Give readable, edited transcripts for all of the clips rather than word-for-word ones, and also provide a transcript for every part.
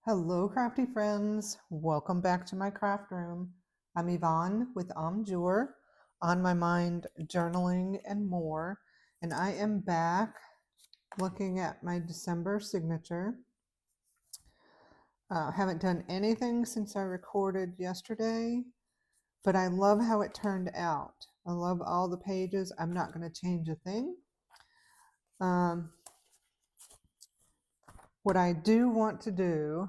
Hello, crafty friends. Welcome back to my craft room. I'm Yvonne with Amjour, On My Mind, Journaling, and More. And I am back looking at my December signature. Haven't done anything since I recorded yesterday, but I love how it turned out. I love all the pages. I'm not going to change a thing. What I do want to do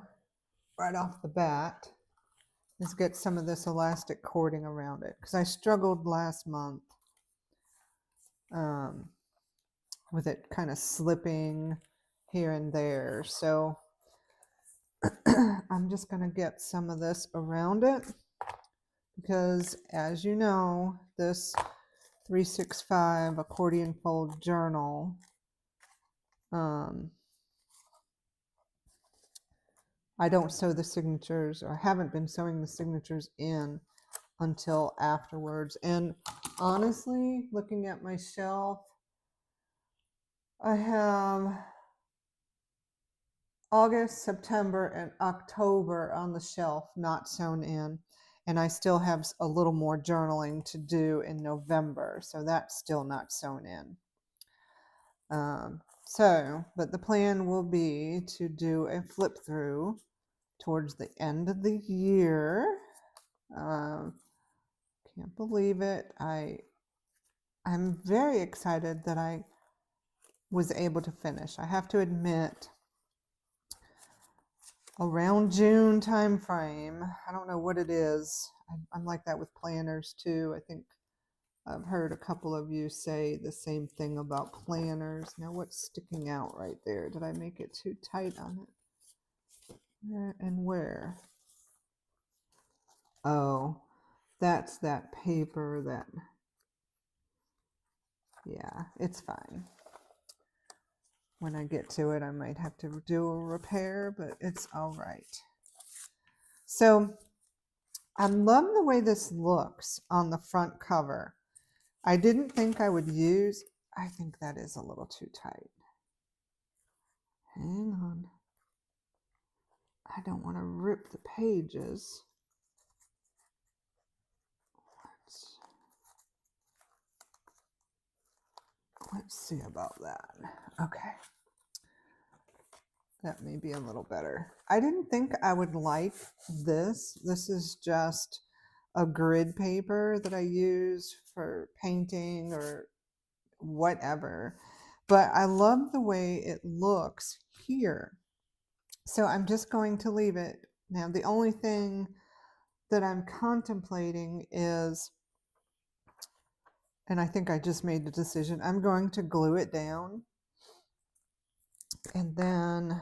right off the bat is get some of this elastic cording around it, because I struggled last month with it kind of slipping here and there. So I'm just going to get some of this around it, because as you know, this 365 accordion fold journal I don't sew the signatures, or haven't been sewing the signatures in until afterwards. And honestly, looking at my shelf, I have August, September, and October on the shelf not sewn in. And I still have a little more journaling to do in November. So that's still not sewn in. But the plan will be to do a flip through towards the end of the year. Can't believe it. I'm very excited that I was able to finish. I have to admit, around June time frame, I don't know what it is. I'm like that with planners too. I think I've heard a couple of you say the same thing about planners. Now what's sticking out right there? Did I make it too tight on it? Where and where? Oh, that's that paper that, yeah, it's fine. When I get to it, I might have to do a repair, but it's all right. So I love the way this looks on the front cover. I didn't think I would use, I think that is a little too tight. Hang on. I don't want to rip the pages. Let's see about that. Okay. That may be a little better. I didn't think I would like this. This is just a grid paper that I use for painting or whatever. But I love the way it looks here. So I'm just going to leave it. Now, the only thing that I'm contemplating is, and I think I just made the decision, I'm going to glue it down. And then,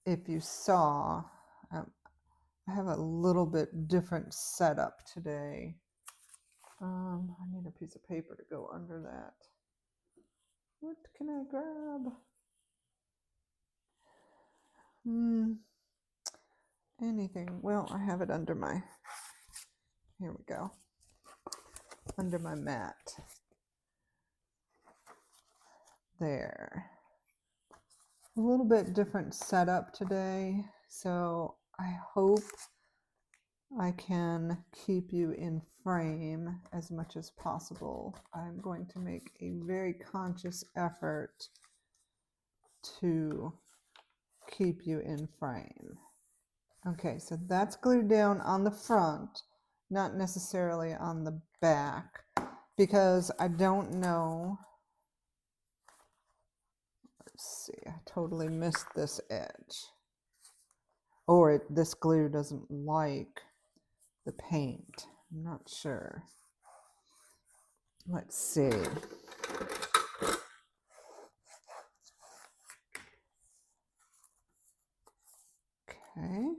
if you saw, I have a little bit different setup today. I need a piece of paper to go under that. What can I grab? Anything. Well, I have it under my, here we go, under my mat. There. A little bit different setup today, so I hope I can keep you in frame as much as possible. I'm going to make a very conscious effort to keep you in frame. Okay, so that's glued down on the front, not necessarily on the back, because I don't know. Let's see, I totally missed this edge. Or this glue doesn't like the paint. I'm not sure. Let's see. Okay.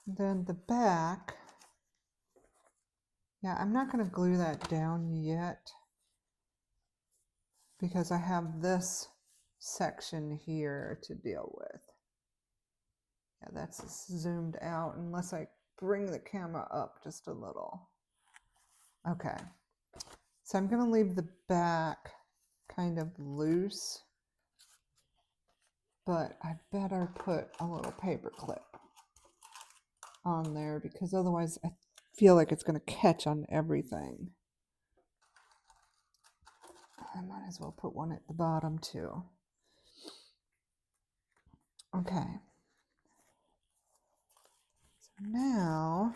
Then the back. Yeah, I'm not going to glue that down yet, because I have this section here to deal with. Yeah, that's zoomed out unless I bring the camera up just a little. Okay. So I'm going to leave the back kind of loose. but I better put a little paper clip on there because otherwise I feel like it's going to catch on everything. I might as well put one at the bottom too. Okay. So now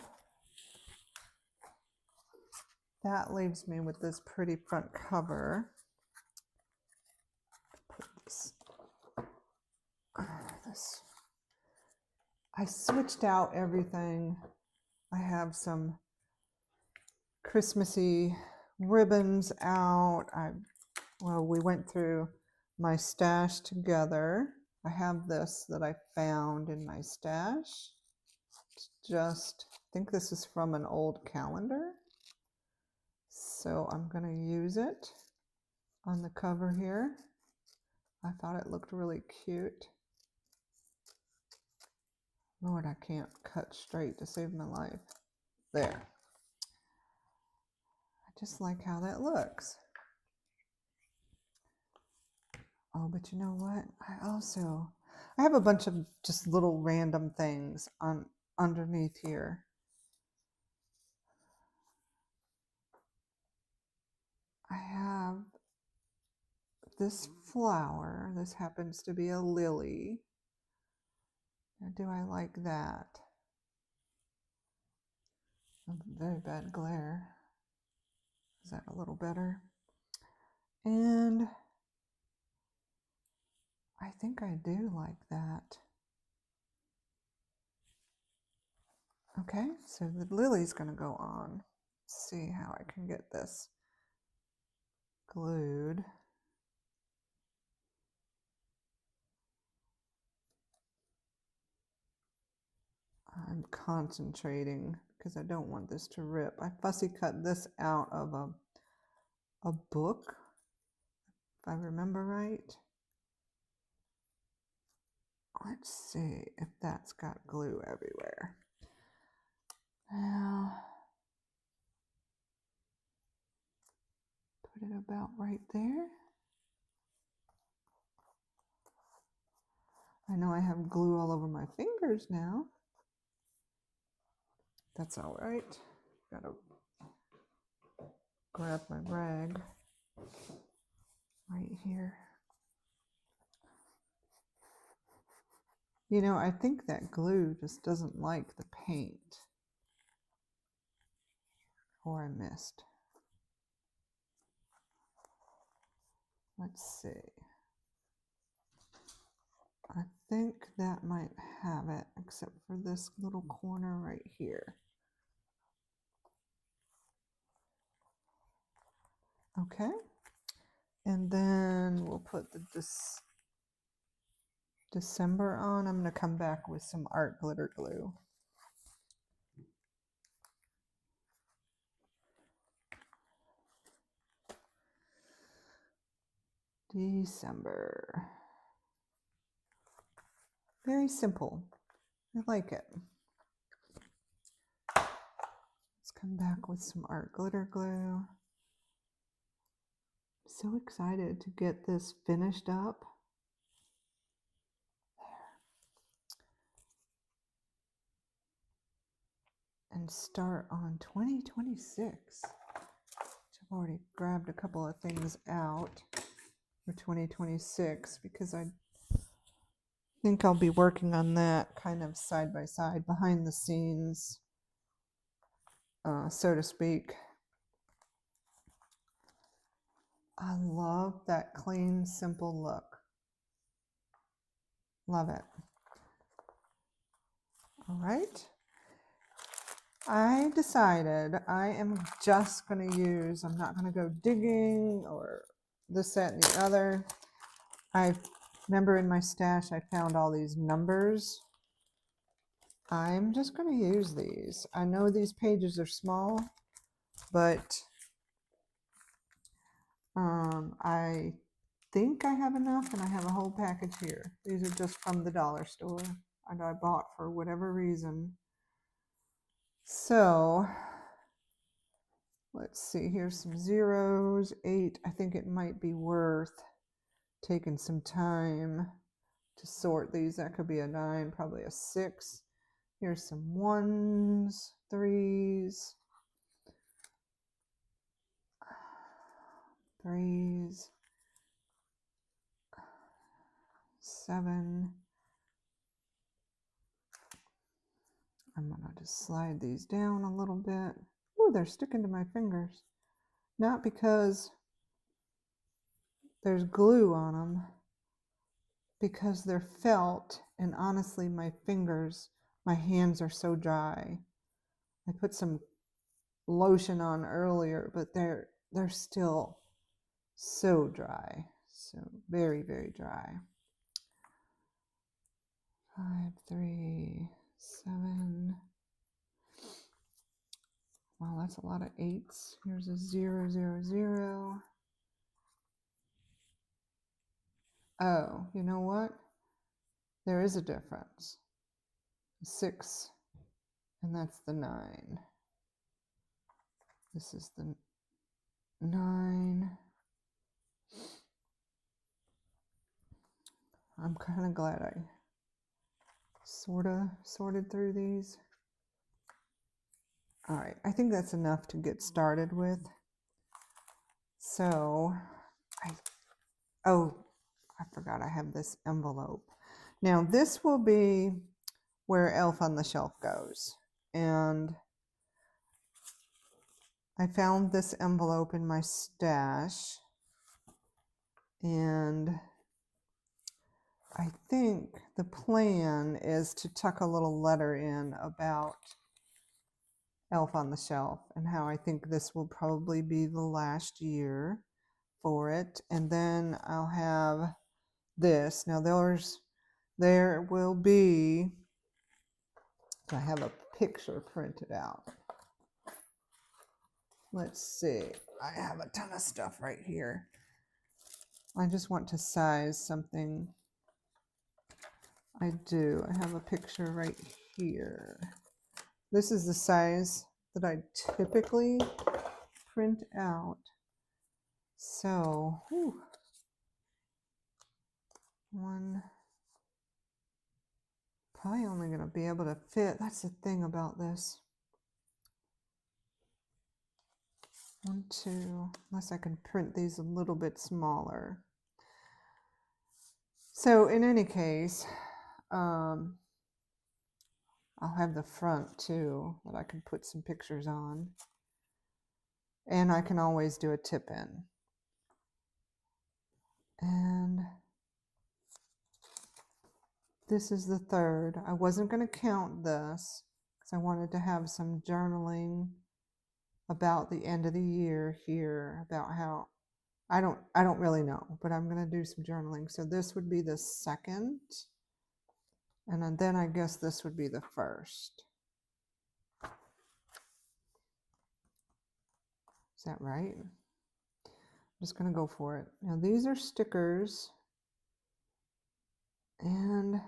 that leaves me with this pretty front cover. Put this. I switched out everything. I have some Christmassy ribbons out. Well, we went through my stash together. I have this that I found in my stash. It's just, I think this is from an old calendar. So I'm going to use it on the cover here. I thought it looked really cute. Lord, I can't cut straight to save my life. There. I just like how that looks. Oh, but you know what? I have a bunch of just little random things on underneath here. I have this flower. This happens to be a lily. Now, do I like that? Very bad glare. Is that a little better? And I think I do like that. Okay, so the lily's going to go on. Let's see how I can get this glued. I'm concentrating because I don't want this to rip. I fussy cut this out of a book, if I remember right. Let's see if that's got glue everywhere. Now, put it about right there. I know I have glue all over my fingers now. That's all right. Gotta grab my rag right here. You know, I think that glue just doesn't like the paint. Or I missed. Let's see. I think that might have it, except for this little corner right here. Okay. And then we'll put the December on. I'm going to come back with some art glitter glue. December. Very simple. I like it. Let's come back with some art glitter glue. So excited to get this finished up. There. And start on 2026. I've already grabbed a couple of things out for 2026 because I think I'll be working on that kind of side by side, behind the scenes, so to speak. I love that clean, simple look. Love it. All right. I decided I am just going to use, I'm not going to go digging or this, that, and the other. I remember in my stash I found all these numbers. I'm just going to use these. I know these pages are small, but I think I have enough, and I have a whole package here. These are just from the dollar store, and I bought for whatever reason. So let's see, here's some zeros, 8. I think it might be worth taking some time to sort these. That could be a 9, probably a 6. Here's some 1s, 3s, 3s, 7. I'm gonna just slide these down a little bit. Oh, they're sticking to my fingers. Not because there's glue on them, because they're felt, and honestly my hands are so dry. I put some lotion on earlier, but they're still so dry, so very, very dry. 5, 3, 7. Wow, that's a lot of 8s. Here's a 0, 0, 0. Oh, you know what? There is a difference. 6, and that's the 9. This is the 9. I'm kind of glad I sorted through these. All right, I think that's enough to get started with. So, I forgot I have this envelope. Now this will be where Elf on the Shelf goes. And I found this envelope in my stash. And I think the plan is to tuck a little letter in about Elf on the Shelf and how I think this will probably be the last year for it. And then I'll have this. Now there will be, I have a picture printed out. Let's see, I have a ton of stuff right here. I just want to size something. I do. I have a picture right here. This is the size that I typically print out. So, one, probably only going to be able to fit. That's the thing about this. 1, 2, unless I can print these a little bit smaller. So in any case, I'll have the front too that I can put some pictures on. And I can always do a tip in. And this is the 3rd. I wasn't going to count this because I wanted to have some journaling about the end of the year here, about how I don't really know, but I'm going to do some journaling. So this would be the 2nd. And then I guess this would be the 1st. Is that right? I'm just going to go for it. Now these are stickers. And,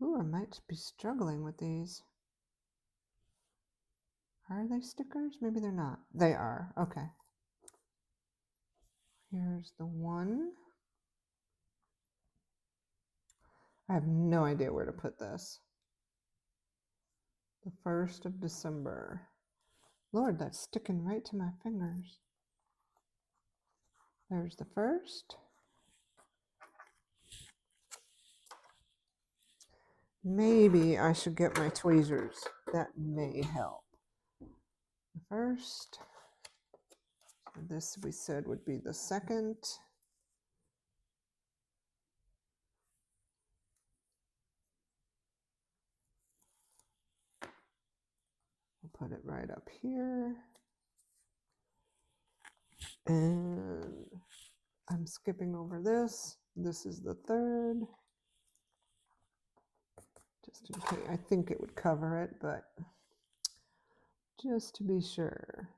ooh, I might be struggling with these. Are they stickers? Maybe they're not. They are. Okay. Here's the 1. I have no idea where to put this. The 1st of December. Lord, that's sticking right to my fingers. There's the 1st. Maybe I should get my tweezers. That may help. The 1st. So this we said would be the 2nd. We'll put it right up here. And I'm skipping over this. This is the 3rd. Just in case, I think it would cover it, but just to be sure.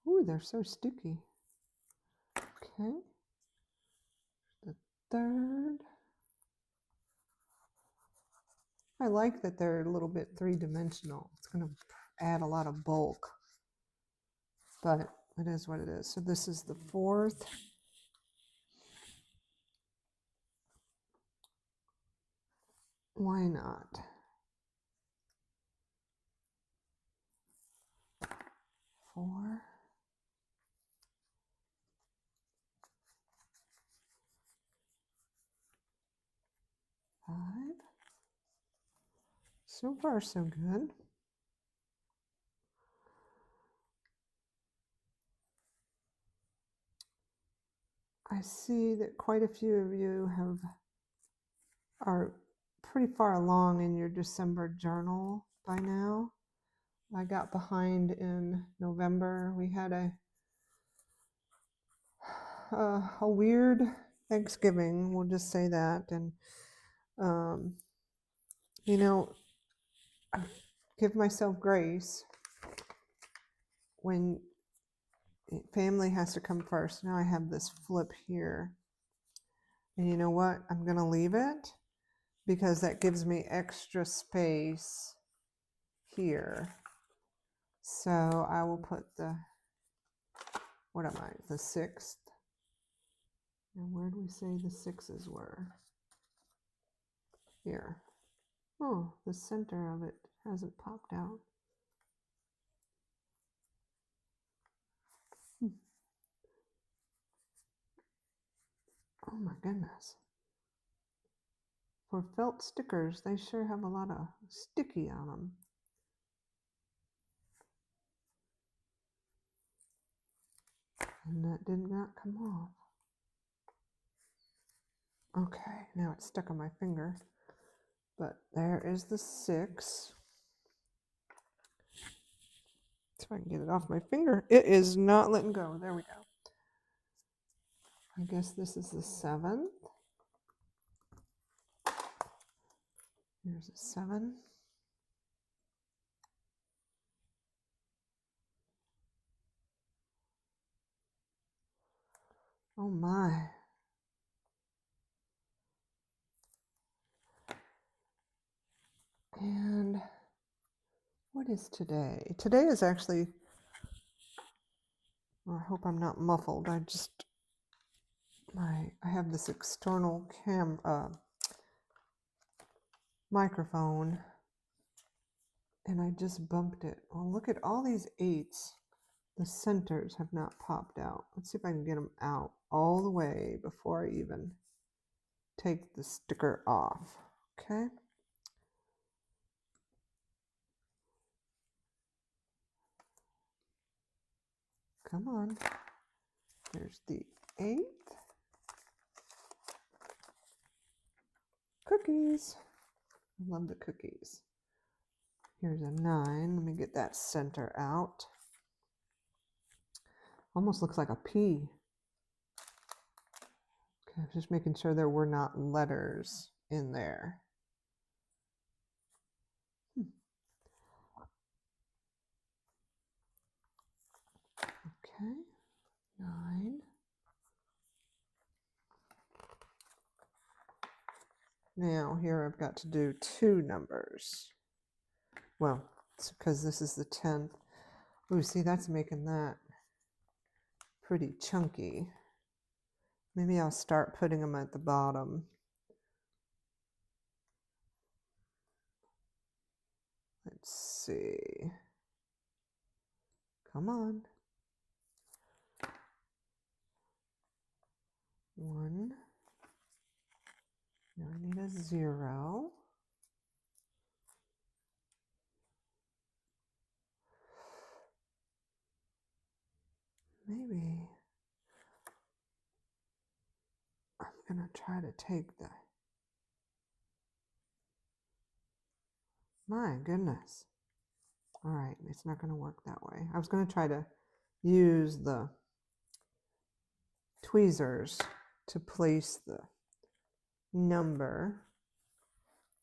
Ooh, they're so sticky. Okay. The 3rd. I like that they're a little bit 3-dimensional. It's going to add a lot of bulk. but it is what it is. So this is the 4th. Why not? 4. 5. So far, so good. I see that quite a few of you are pretty far along in your December journal by now. I got behind in November. We had a weird Thanksgiving, we'll just say that. And, you know, I give myself grace when family has to come first. Now I have this flip here. And you know what? I'm going to leave it because that gives me extra space here. So I will put the, what am I, the 6th. And where do we say the 6s were? Here. Oh, the center of it hasn't popped out. Oh my goodness. For felt stickers, they sure have a lot of sticky on them. And that did not come off. Okay, now it's stuck on my finger. But there is the 6. See if I can get it off my finger. It is not letting go. There we go. I guess this is the 7th. Here's a 7. Oh my. And what is today? Today is actually, well, I hope I'm not muffled. I have this external microphone and I just bumped it. Well, look at all these 8s. The centers have not popped out. Let's see if I can get them out all the way before I even take the sticker off. Okay. Come on. There's the 8th. Cookies. I love the cookies. Here's a 9. Let me get that center out. Almost looks like a P. Okay, just making sure there were not letters in there. Okay, 9. Now here I've got to do 2 numbers. Well, it's because this is the 10th. Ooh, see, that's making that pretty chunky. Maybe I'll start putting them at the bottom. Let's see. Come on. 1. Now I need a 0. Maybe I'm going to try to take the... My goodness. All right, it's not going to work that way. I was going to try to use the tweezers to place the number.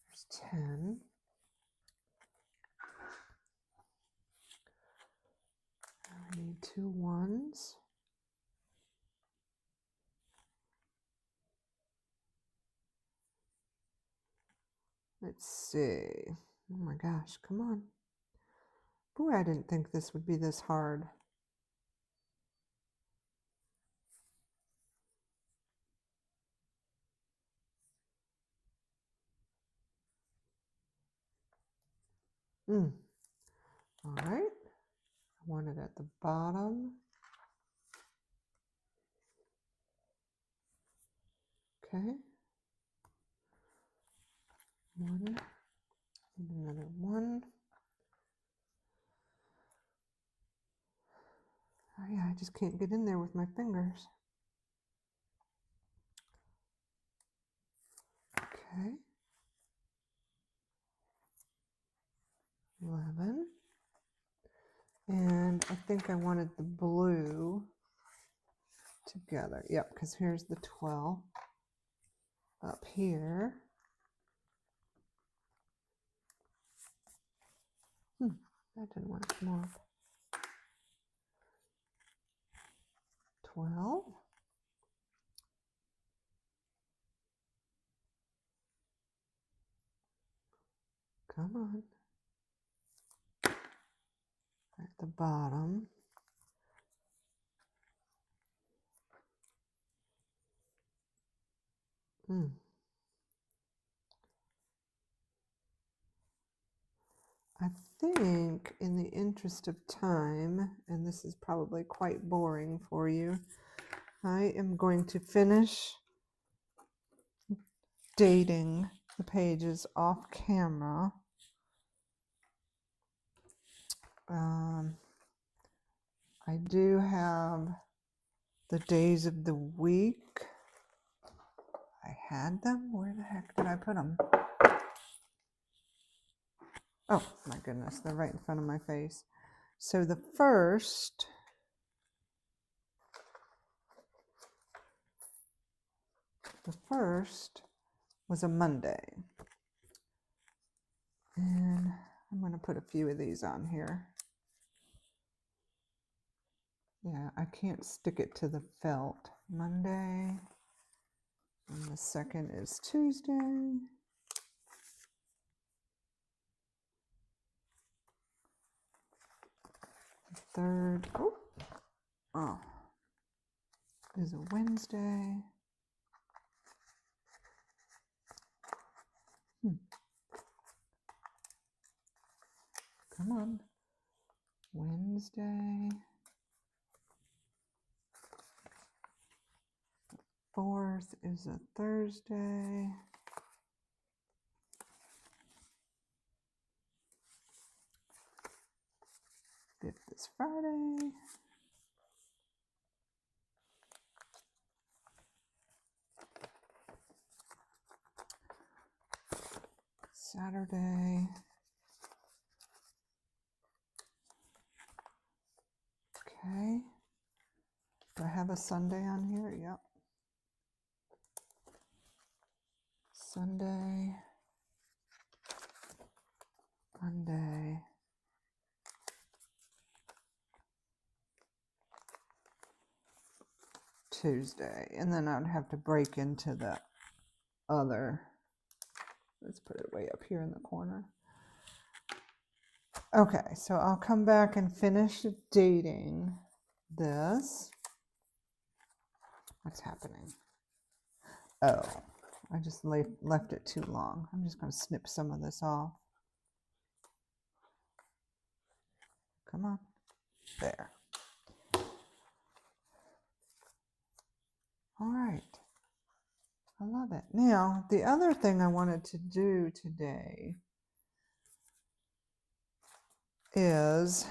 There's 10. I need 2 1s. Let's see. Oh my gosh, come on. Boy, I didn't think this would be this hard. All right. I want it at the bottom. Okay. One. And another one. Oh yeah, I just can't get in there with my fingers. Okay. 11. And I think I wanted the blue together. Yep, because here's the 12 up here. That didn't want to come off. 12. Come on. At the bottom. I think in the interest of time, and this is probably quite boring for you, I am going to finish dating the pages off camera. I do have the days of the week. I had them. Where the heck did I put them? Oh my goodness, they're right in front of my face. So the first was a Monday. And I'm going to put a few of these on here. Yeah, I can't stick it to the felt. Monday. And the second is Tuesday. The third is a Wednesday. Come on. Wednesday. Fourth is a Thursday. Fifth is Friday. Saturday. Okay. Do I have a Sunday on here? Yep. Sunday. Monday. Tuesday. And then I'd have to break into the other. Let's put it way up here in the corner. Okay, so I'll come back and finish dating this. What's happening? Oh, I just left it too long. I'm just going to snip some of this off. Come on. There. All right. I love it. Now, the other thing I wanted to do today is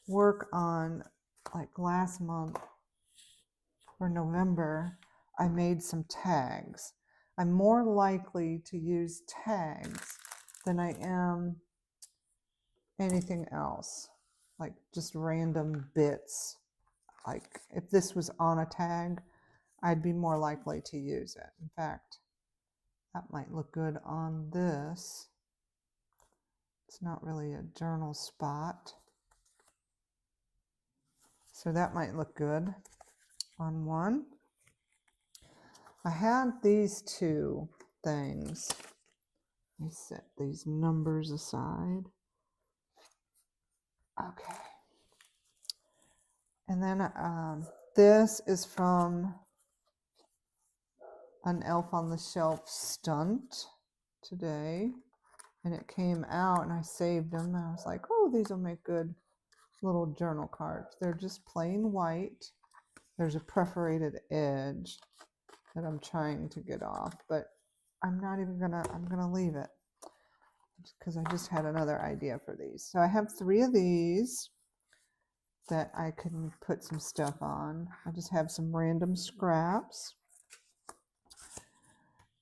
work on, like last month for November, I made some tags. I'm more likely to use tags than I am anything else, like just random bits. Like if this was on a tag, I'd be more likely to use it. In fact, that might look good on this. It's not really a journal spot. So that might look good on one. I had these two things. Let me set these numbers aside. Okay. And then this is from an Elf on the Shelf stunt today. and it came out, and I saved them. I was like, oh, these will make good little journal cards. They're just plain white. There's a perforated edge that I'm trying to get off, but I'm not even gonna, I'm gonna leave it because I just had another idea for these. So I have 3 of these that I can put some stuff on. I just have some random scraps.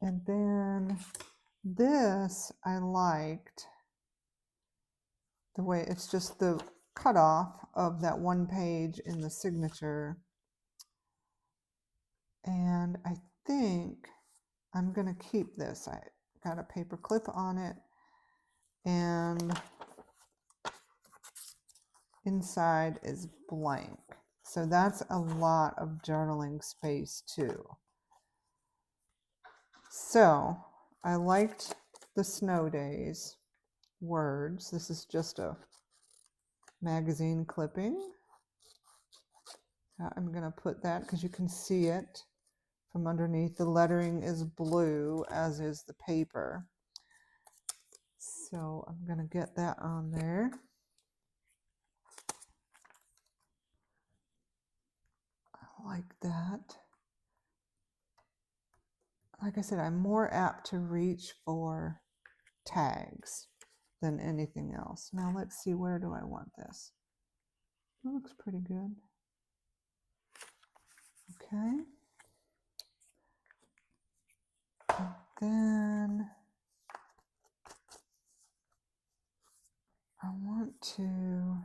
And then this, I liked the way it's just the cutoff of that one page in the signature. And I think I'm going to keep this. I got a paper clip on it, and inside is blank. So that's a lot of journaling space too. So I liked the snow days words. This is just a magazine clipping. I'm going to put that because you can see it from underneath. The lettering is blue, as is the paper. So I'm going to get that on there. I like that. Like I said, I'm more apt to reach for tags than anything else. Now let's see, where do I want this? It looks pretty good. Okay. And then I want to,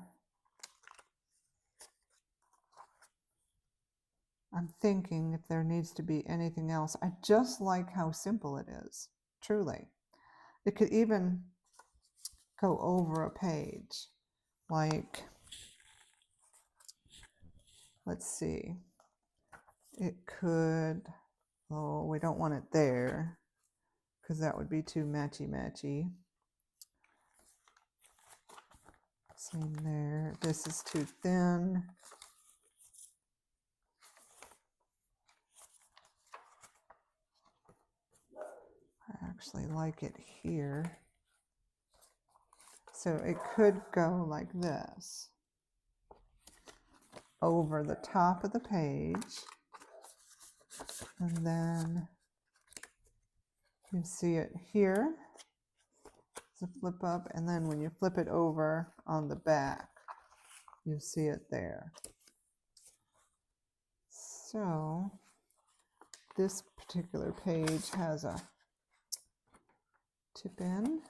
I'm thinking if there needs to be anything else. I just like how simple it is, truly. It could even go over a page. Like, let's see. It could, oh, we don't want it there because that would be too matchy-matchy. Same there. This is too thin. I actually like it here. So it could go like this, over the top of the page, and then you see it here. It's a flip up, and then when you flip it over on the back, you see it there. So this particular page has a tip in.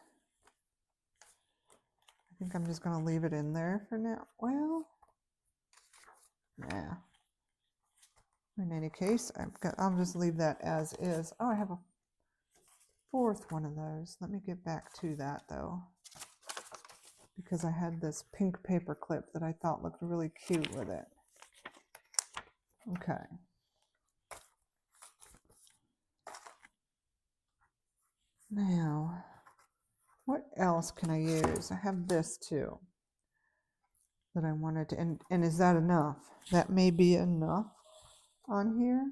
I think I'm just going to leave it in there for now. Well, yeah. In any case, I'll just leave that as is. Oh, I have a 4th one of those. Let me get back to that though, because I had this pink paper clip that I thought looked really cute with it. Okay. Now, what else can I use? I have this too that I wanted to, and is that enough? That may be enough on here.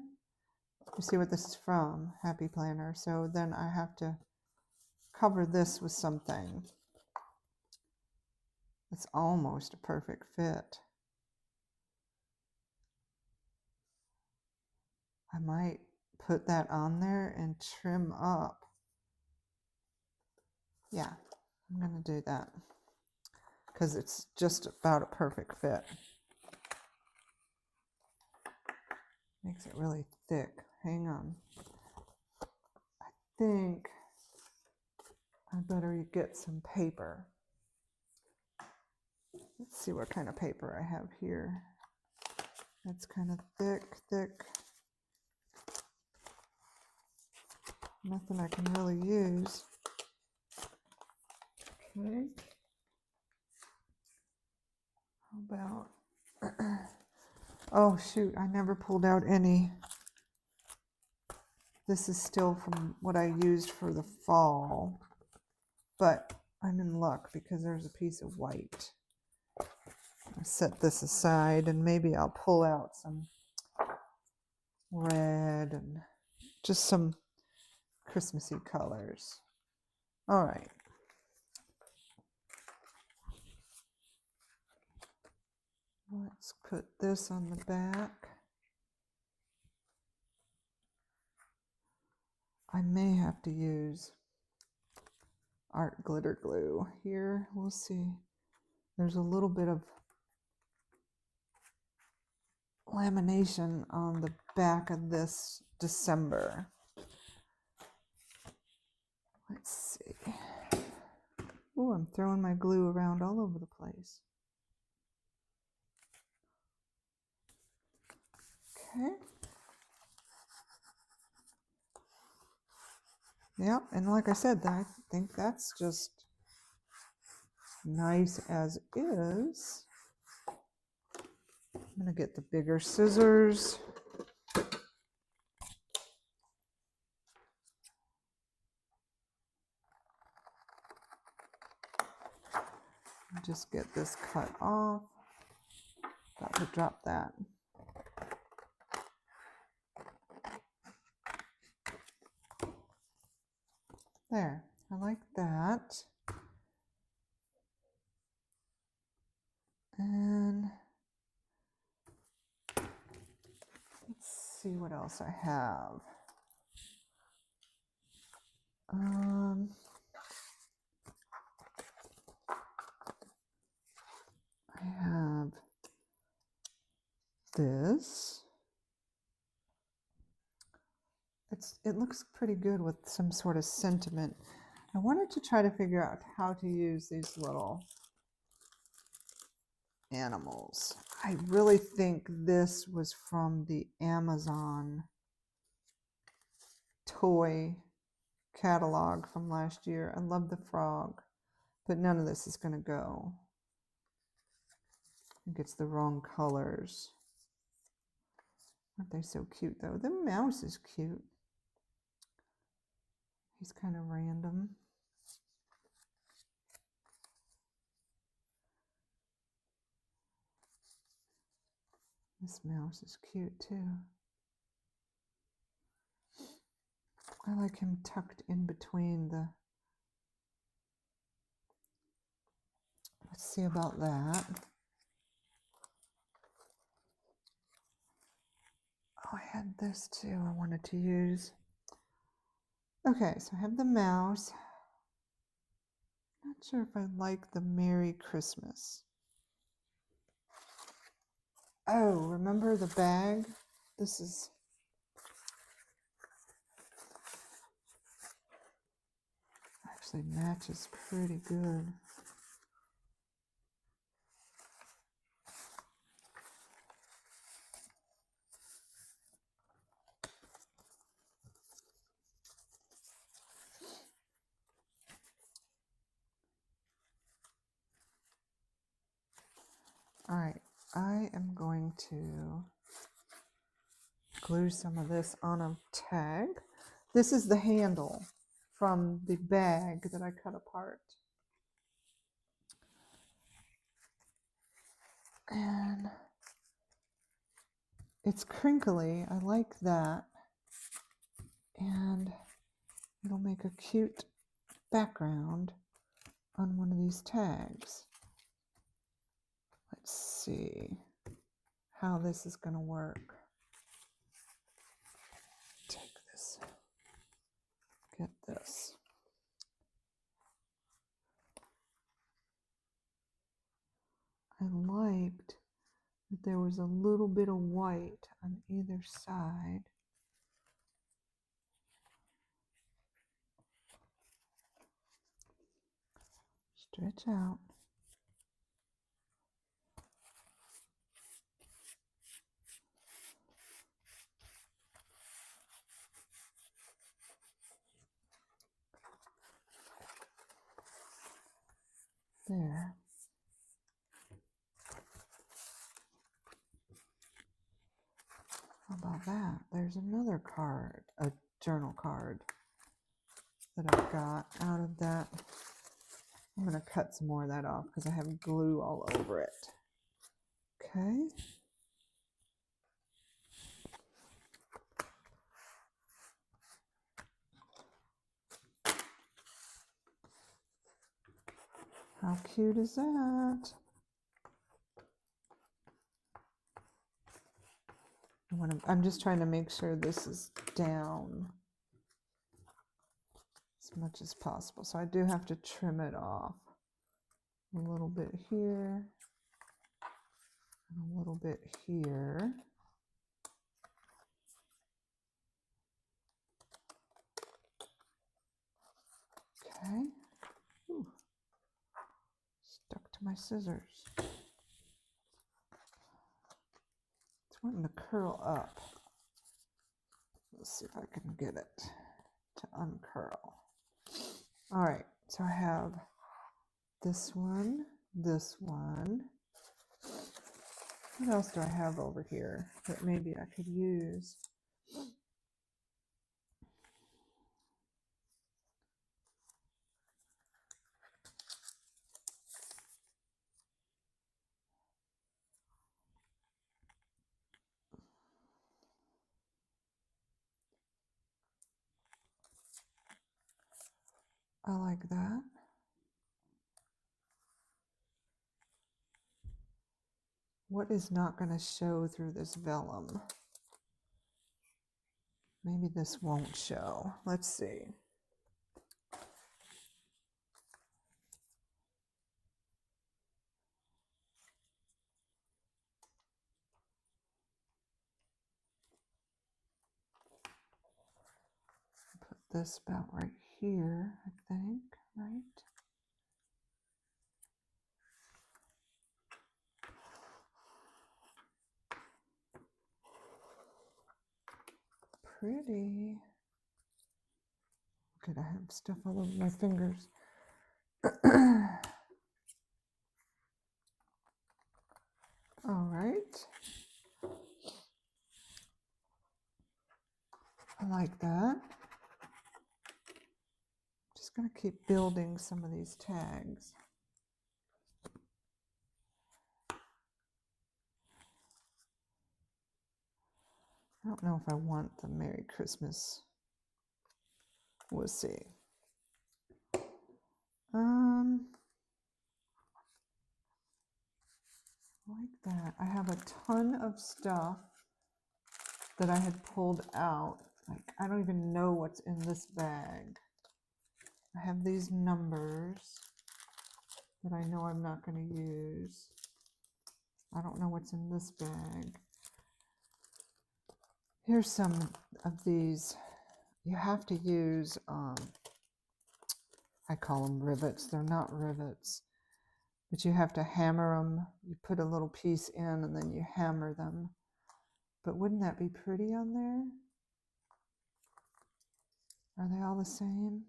You see what this is from, Happy Planner. So then I have to cover this with something. It's almost a perfect fit. I might put that on there and trim up. Yeah, I'm going to do that because it's just about a perfect fit. Makes it really thick. Hang on. I think I better get some paper. Let's see what kind of paper I have here. It's kind of thick. Nothing I can really use. Okay. How about, oh shoot, I never pulled out any. This is still from what I used for the fall, but I'm in luck because there's a piece of white. I'll set this aside and maybe I'll pull out some red and just some Christmassy colors. All right. Let's put this on the back. I may have to use art glitter glue here. We'll see. There's a little bit of lamination on the back of this December. Let's see. Oh, I'm throwing my glue around all over the place. Okay. Yeah, and like I said, I think that's just nice as is. I'm gonna get the bigger scissors. Just get this cut off. Got to drop that. There, I like that. And let's see what else I have. I have this. It looks pretty good with some sort of sentiment. I wanted to try to figure out how to use these little animals. I really think this was from the Amazon toy catalog from last year. I love the frog, but none of this is going to go. I think it's the wrong colors. Aren't they so cute though? The mouse is cute. He's kind of random. This mouse is cute too. I like him tucked in between the... Let's see about that. Oh, I had this too I wanted to use. Okay, so I have the mouse. Not sure if I like the Merry Christmas. Oh, remember the bag? This is... actually matches pretty good. All right, I am going to glue some of this on a tag. This is the handle from the bag that I cut apart. And it's crinkly, I like that. And it'll make a cute background on one of these tags. Let's see how this is going to work. Take this, get this. I liked that there was a little bit of white on either side. Stretch out. There. How about that? There's another card, a journal card that I've got out of that. I'm going to cut some more of that off because I have glue all over it. Okay. How cute is that? I'm just trying to make sure this is down as much as possible. So I do have to trim it off a little bit here and a little bit here. Okay. Ooh. Stuck to my scissors. It's wanting to curl up. Let's see if I can get it to uncurl. All right, so I have this one, this one. What else do I have over here that maybe I could use? I like that. What is not going to show through this vellum? Maybe this won't show. Let's see. Put this about right here, I think, right? Pretty. Good, I have stuff all over my fingers. All right. I like that. Just going to keep building some of these tags. I don't know if I want the Merry Christmas. We'll see. Like that. I have a ton of stuff that I had pulled out. Like, I don't even know what's in this bag. I have these numbers that I know I'm not going to use. I don't know what's in this bag. Here's some of these. You have to use, I call them rivets. They're not rivets, but you have to hammer them. You put a little piece in and then you hammer them. But wouldn't that be pretty on there? Are they all the same?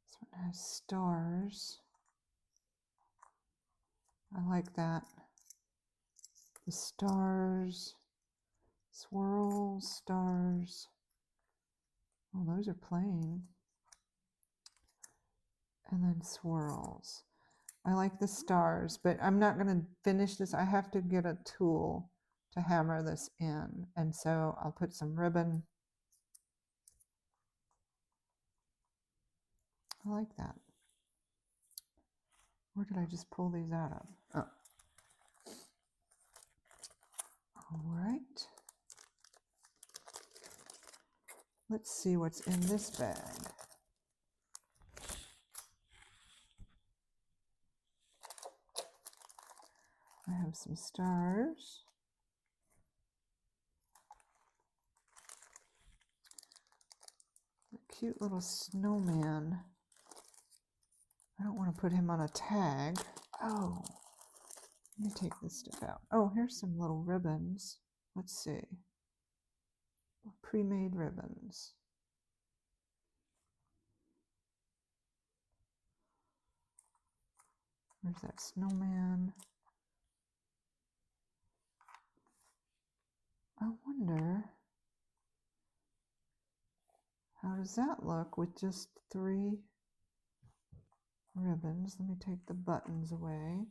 This one has stars. I like that. The stars, swirls, stars. Oh, those are plain. And then swirls. I like the stars, but I'm not going to finish this. I have to get a tool to hammer this in. And so I'll put some ribbon. I like that. Where did I just pull these out of? Oh. All right. Let's see what's in this bag. I have some stars. A cute little snowman. I don't want to put him on a tag. Oh, let me take this stuff out. Oh, here's some little ribbons. Let's see. Pre-made ribbons. Where's that snowman? I wonder, how does that look with just 3 ribbons? Let me take the buttons away.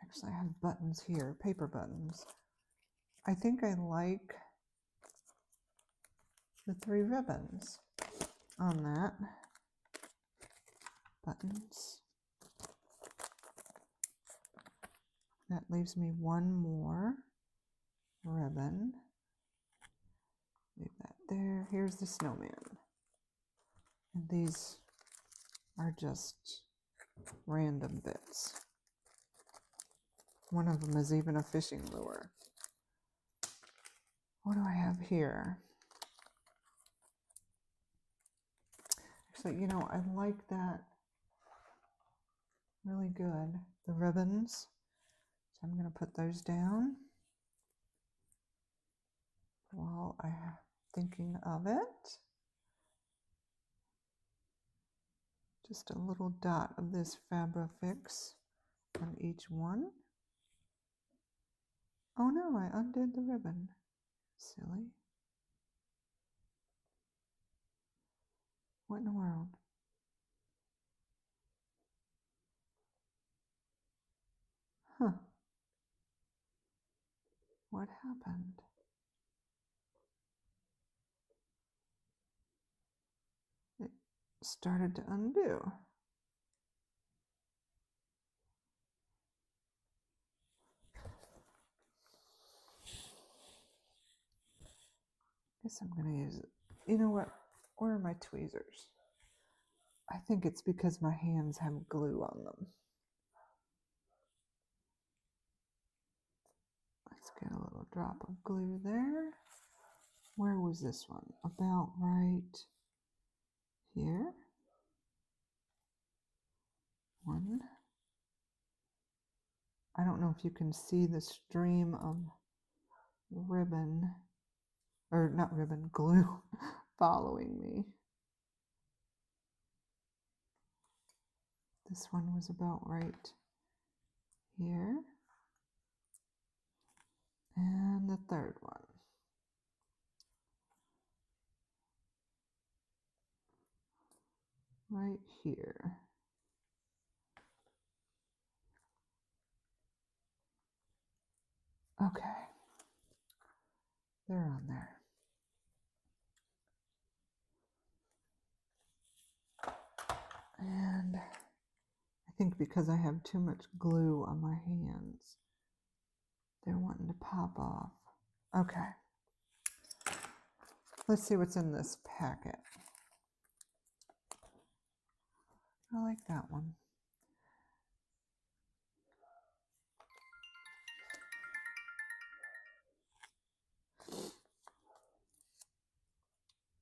Actually, I have buttons here, paper buttons. I think I like the 3 ribbons on that. Buttons. That leaves me one more ribbon. Leave that there. Here's the snowman. And these are just random bits. One of them is even a fishing lure. What do I have here? Actually, you know, I like that really good. The ribbons. So I'm going to put those down while I'm thinking of it. Just a little dot of this Fabrifix on each one. Oh no, I undid the ribbon. Silly. What in the world? Huh. What happened? It started to undo. Guess I'm going to use it. You know what? Where are my tweezers? I think it's because my hands have glue on them. Let's get a little drop of glue there. Where was this one? About right here. One. I don't know if you can see the stream of ribbon, or not ribbon, glue following me. This one was about right here. And the third one. Right here. Okay. They're on there. And I think because I have too much glue on my hands, they're wanting to pop off. Okay. Let's see what's in this packet. I like that one.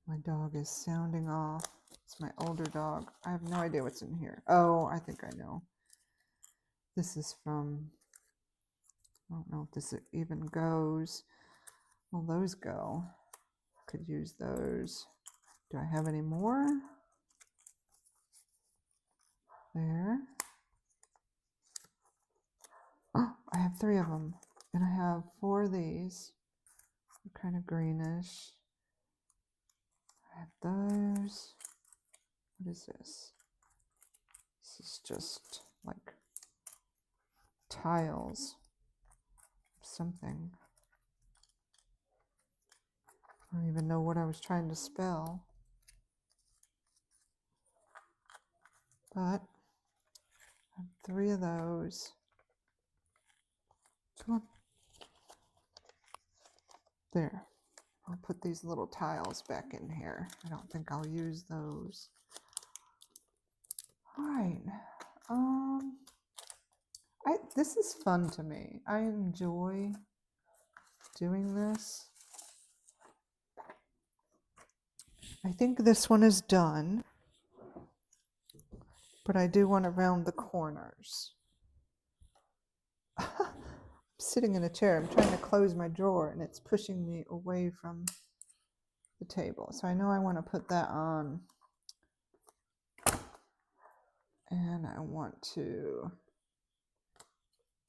My dog is sounding off. It's my older dog. I have no idea what's in here. Oh, I think I know. This is from, I don't know if this even goes. Well, those go. Could use those. Do I have any more? There. Oh, I have 3 of them. And I have 4 of these. They're kind of greenish. I have those. What is this? This is just like tiles. Something. I don't even know what I was trying to spell. But I have 3 of those. Come on. There. I'll put these little tiles back in here. I don't think I'll use those. All right. This is fun to me. I enjoy doing this. I think this one is done, but I do want to round the corners. I'm sitting in a chair. I'm trying to close my drawer and it's pushing me away from the table. So I know I want to put that on. And I want to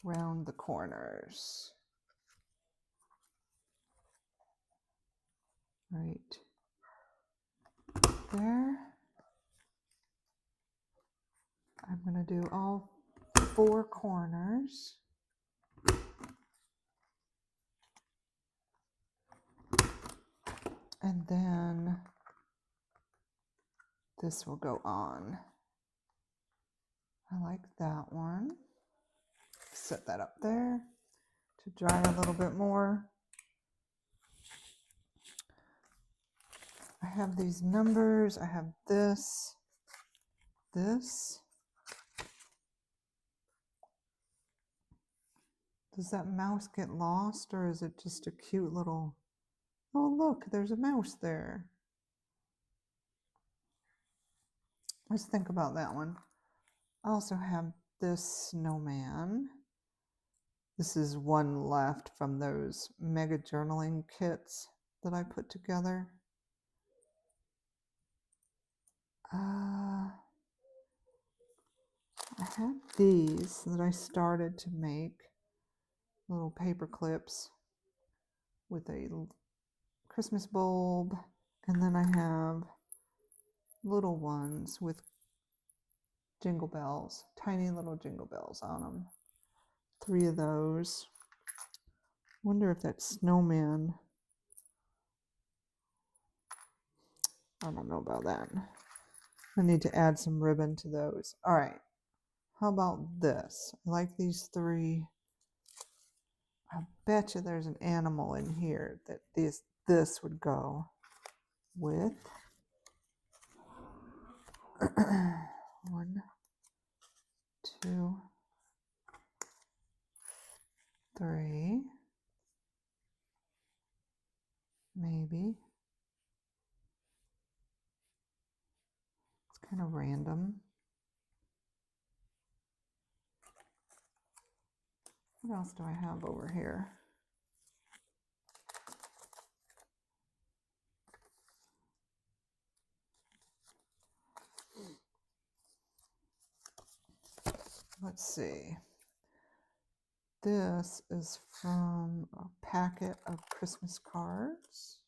round the corners. Right there. I'm going to do all 4 corners. And then this will go on. I like that one. set that up there to dry a little bit more. I have these numbers. I have this. Does that mouse get lost, or is it just a cute little... Oh, look, there's a mouse there. Let's think about that one. I also have this snowman. This is one left from those mega journaling kits that I put together. I had these that I started to make, little paper clips with a Christmas bulb, and then I have little ones with jingle bells, tiny little jingle bells on them. 3 of those. Wonder if that snowman, I don't know about that. I need to add some ribbon to those. All right, how about this? I like these 3. I bet you there's an animal in here that this would go with. 1, 2, 3, maybe. It's kind of random. What else do I have over here? Let's see. This is from a packet of Christmas cards.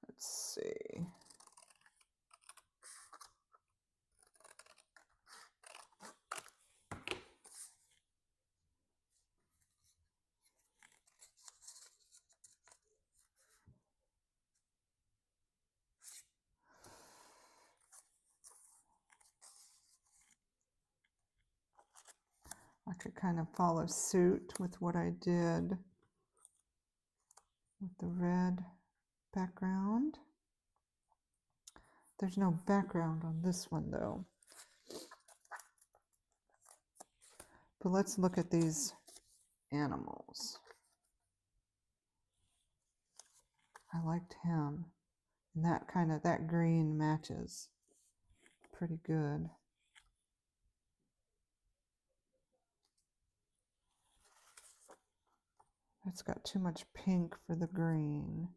Let's see. I could kind of follow suit with what I did with the red background. There's no background on this one though. But let's look at these animals. I liked him. And that green matches pretty good. It's got too much pink for the green.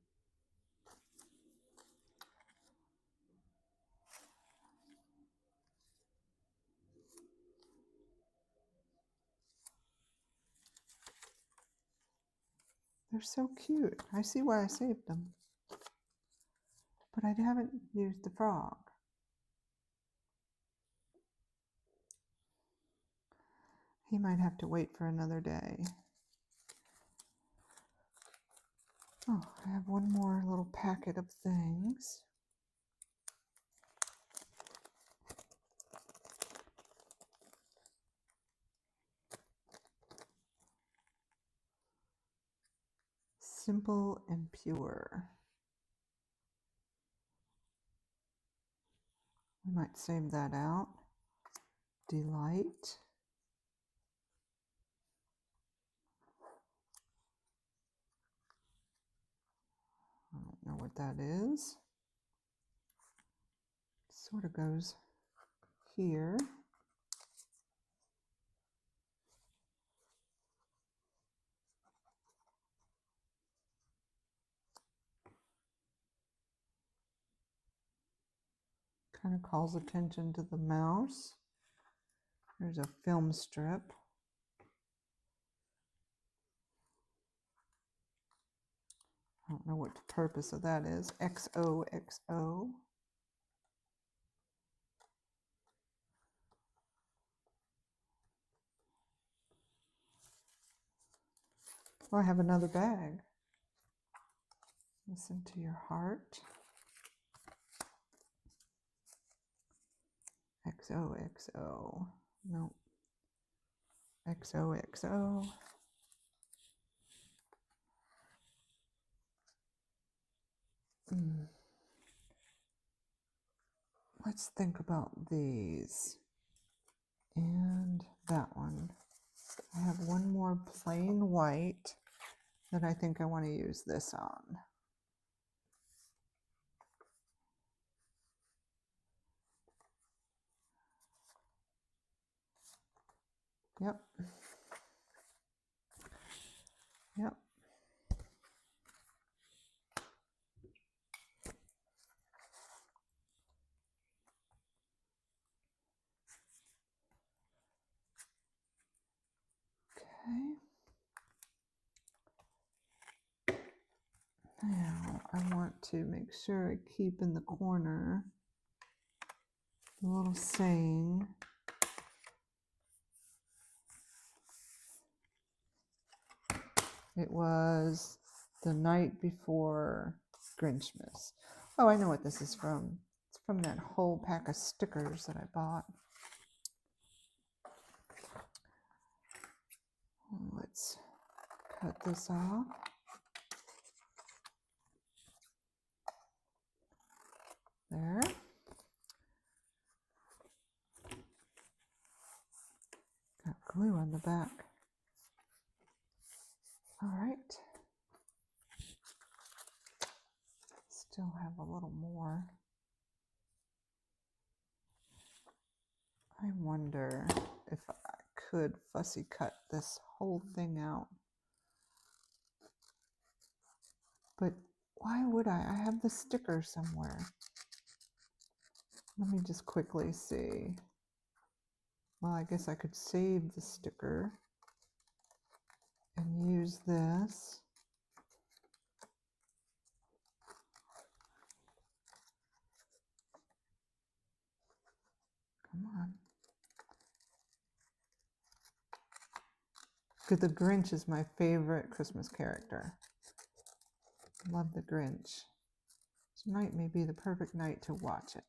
They're so cute. I see why I saved them. But I haven't used the frog. He might have to wait for another day. Oh, I have one more little packet of things. Simple and pure. We might save that out. Delight. I don't know what that is. Sort of goes here. Kind of calls attention to the mouse. There's a film strip. I don't know what the purpose of that is. XOXO. Oh, I have another bag. Listen to your heart. XOXO. No. XOXO. Let's think about these. And that one. I have one more plain white that I think I want to use this on. Yep. Yep. Okay. Now I want to make sure I keep in the corner the little saying. It was the night before Grinchmas. Oh, I know what this is from. It's from that whole pack of stickers that I bought. Let's cut this off. There. Got glue on the back. All right. Still have a little more. I wonder if I could fussy cut this whole thing out. But why would I? I have the sticker somewhere. Let me just quickly see. Well, I guess I could save the sticker and use this. Come on. Because the Grinch is my favorite Christmas character. Love the Grinch. Tonight may be the perfect night to watch it.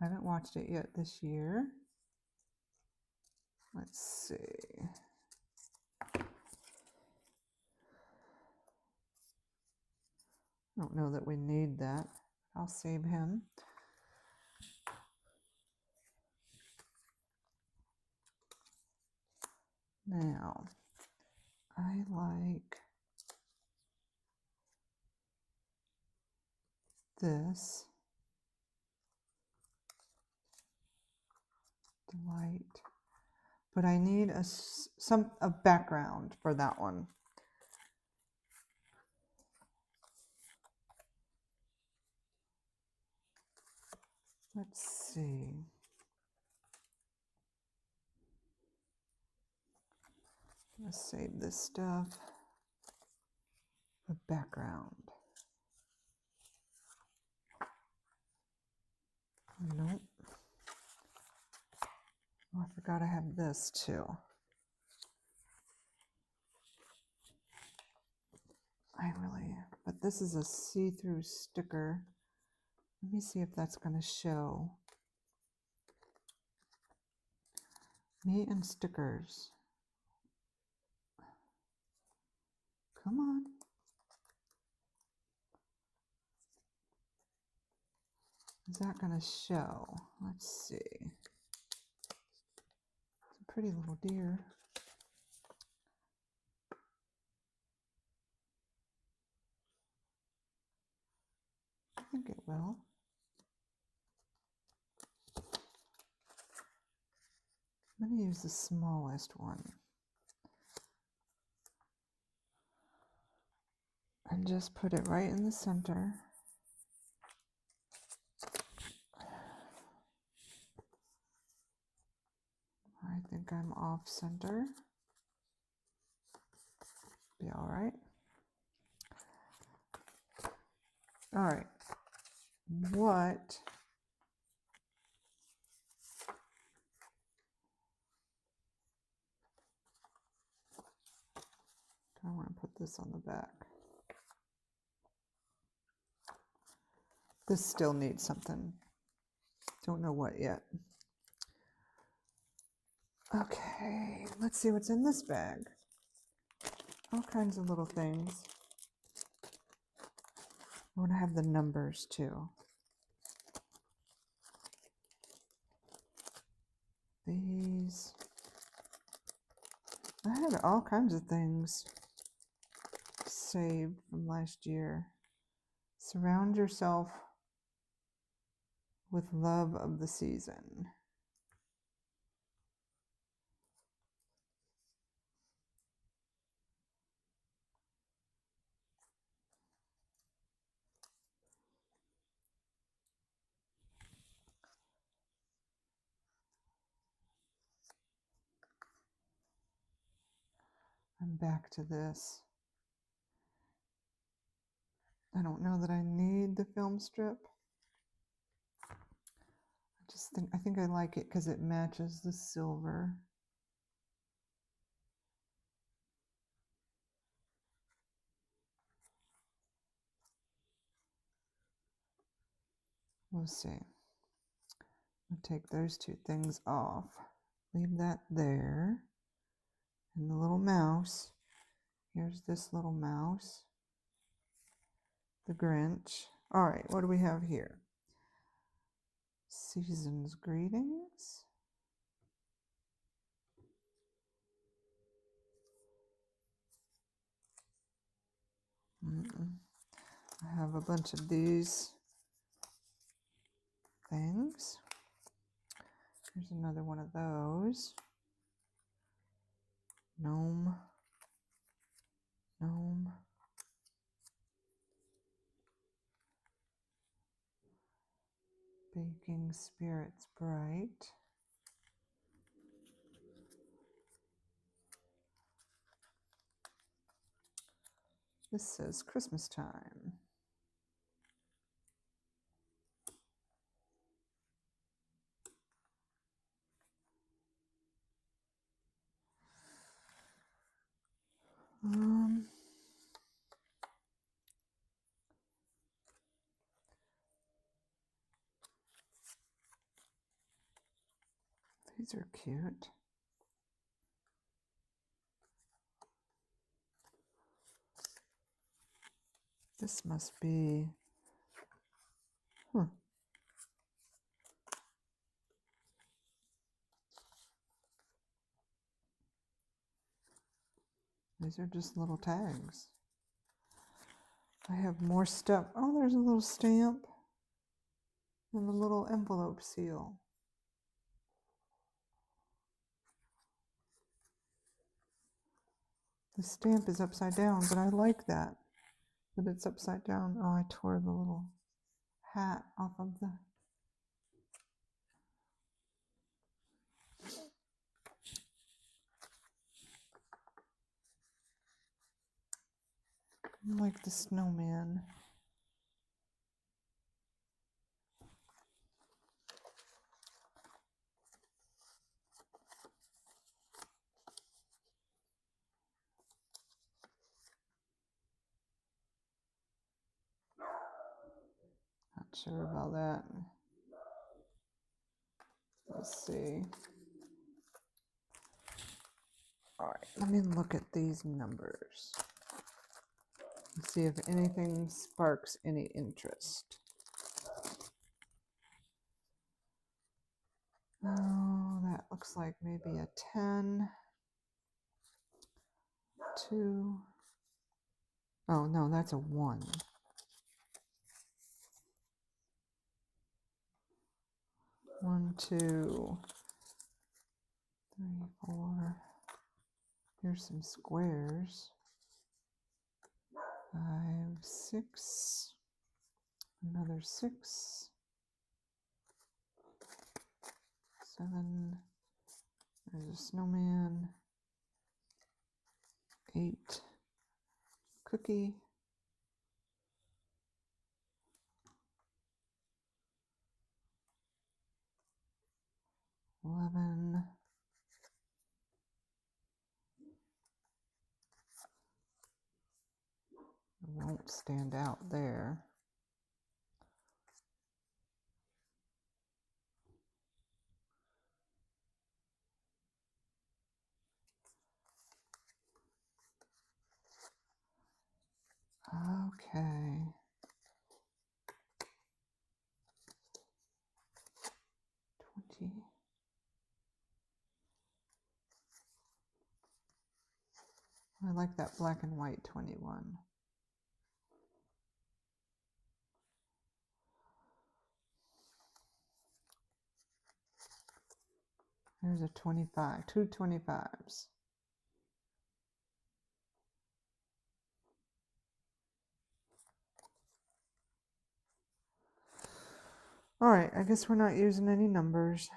I haven't watched it yet this year. Let's see. I don't know that we need that. I'll save him. Now, I like this. Light. But I need a background for that one. Let's see. Let's save this stuff. The background. Nope. Oh, I forgot I have this too. But this is a see-through sticker. Let me see if that's going to show. Me and stickers. Come on. Is that going to show? Let's see. It's a pretty little deer. I think it will. I'm going to use the smallest one. And just put it right in the center. I think I'm off center. Be all right. All right. What I want to put this on the back. This still needs something. Don't know what yet. Okay, let's see what's in this bag. All kinds of little things. I want to have the numbers too. These. I had all kinds of things saved from last year. Surround yourself with love of the season. I'm back to this. I don't know that I need the film strip. I think I like it because it matches the silver. We'll see. I'll take those two things off. Leave that there. And the little mouse. Here's this little mouse. The Grinch. All right, what do we have here? Season's greetings. I have a bunch of these things. Here's another one of those. Gnome. Gnome. Baking spirits bright. This says Christmas time. These are cute. This must be, These are just little tags. I have more stuff. Oh, there's a little stamp and a little envelope seal. The stamp is upside down, but I like that it's upside down. Oh, I tore the little hat off of the... I like the snowman. Not sure about that. Let's see. All right, let me look at these numbers and see if anything sparks any interest. Oh, that looks like maybe a 10, 2. Oh, no, that's a 1. 1, 2, 3, 4. Here's some squares. 5, 6. Another 6. 7. There's a snowman. 8. Cookie. 11. It won't stand out there. Okay. I like that black and white 21. There's a 25, two 25s. All right, I guess we're not using any numbers.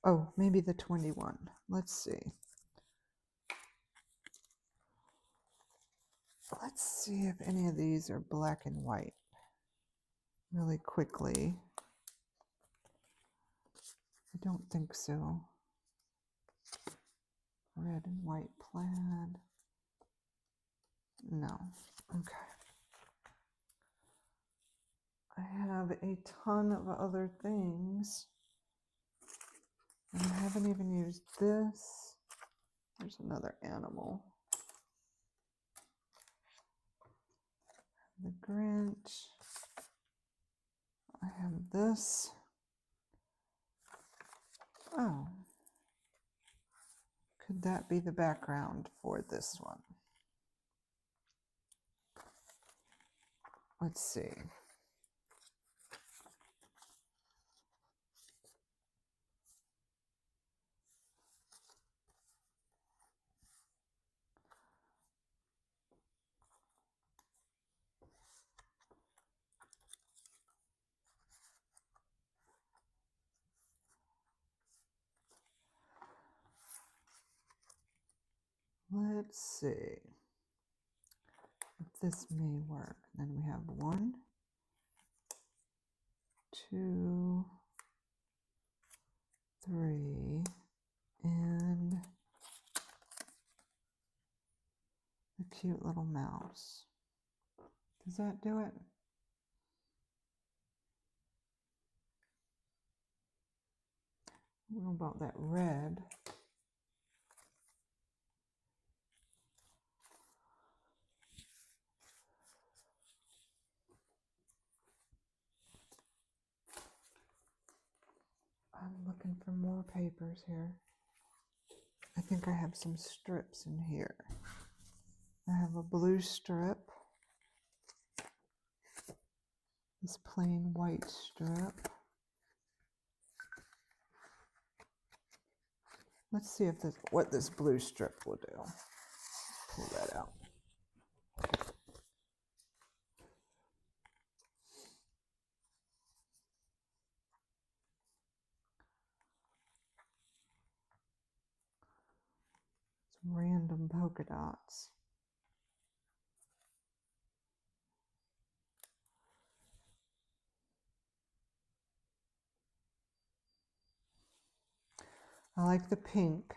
Oh, maybe the 21. Let's see. Let's see if any of these are black and white really quickly. I don't think so. Red and white plaid. No. Okay. I have a ton of other things. And I haven't even used this. There's another animal. The Grinch. I have this. Oh. Could that be the background for this one? Let's see. Let's see if this may work. Then we have 1, 2, 3, and a cute little mouse. Does that do it? I don't know about that red. I'm looking for more papers here. I think I have some strips in here. I have a blue strip. This plain white strip. Let's see if this, what this blue strip will do. Pull that out. Some random polka dots. I like the pink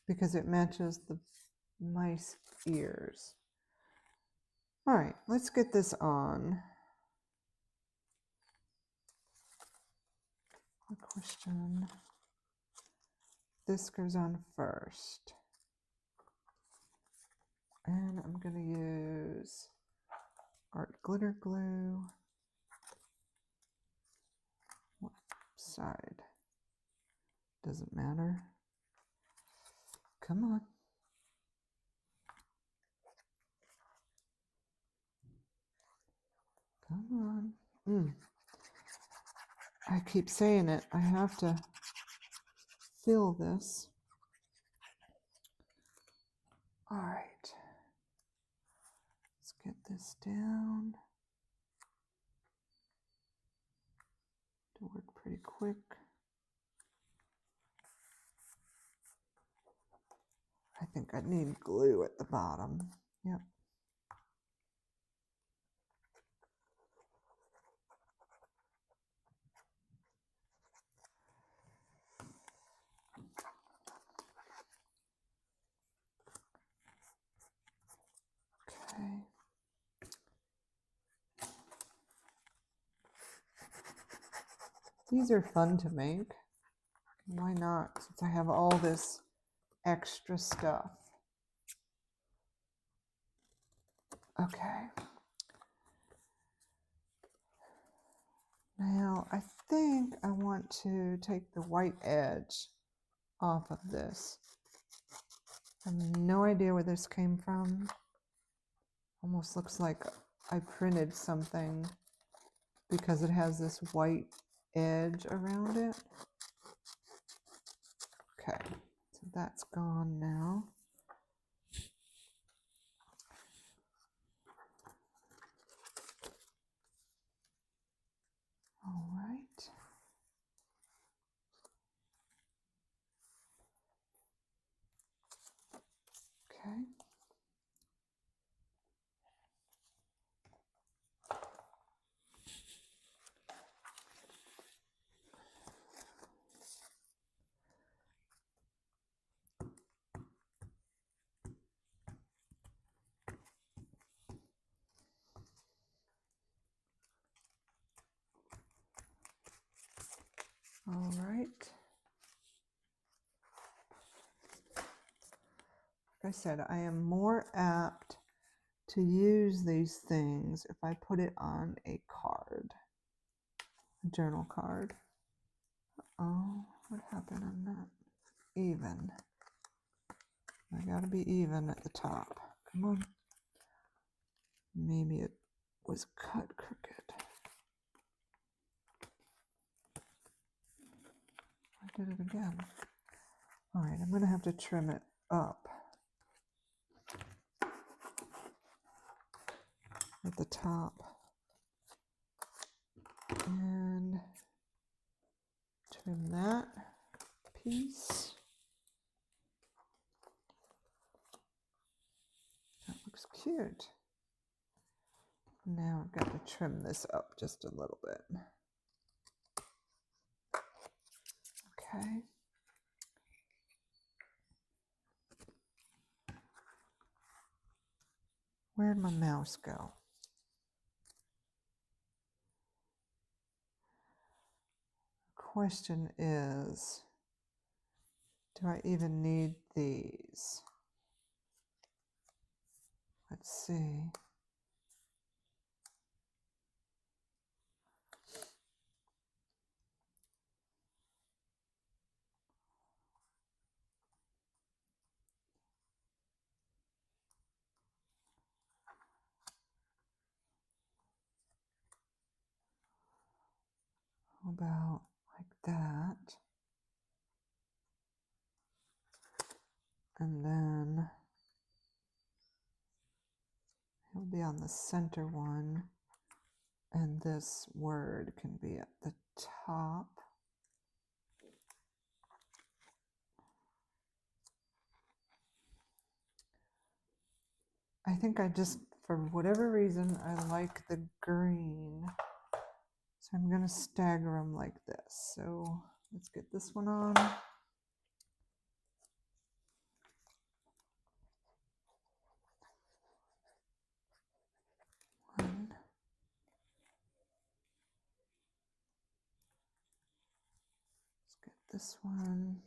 because it matches the mice ears. All right, let's get this on. A question. This goes on first. And I'm going to use art glitter glue. What side? Doesn't matter. Come on. Come on. I keep saying it. I have to fill this. All right. Let's get this down. To work pretty quick. I think I need glue at the bottom. Yep. Okay. These are fun to make. Why not? Since I have all this extra stuff. Okay. Now I think I want to take the white edge off of this. I have no idea where this came from. Almost looks like I printed something because it has this white edge around it. Okay, so that's gone now. All right. Okay. All right. Like I said, I am more apt to use these things if I put it on a card, a journal card. Oh, what happened on that? Even. I gotta be even at the top. Come on. Maybe it was cut crooked. I did it again. All right, I'm gonna have to trim it up at the top. And trim that piece. That looks cute. Now I've got to trim this up just a little bit. Okay. Where'd my mouse go? Question is, do I even need these? Let's see. How about like that? And then it'll be on the center one. And this word can be at the top. I think I just, for whatever reason, I like the green. So I'm going to stagger them like this. So let's get this one on. One. Let's get this one.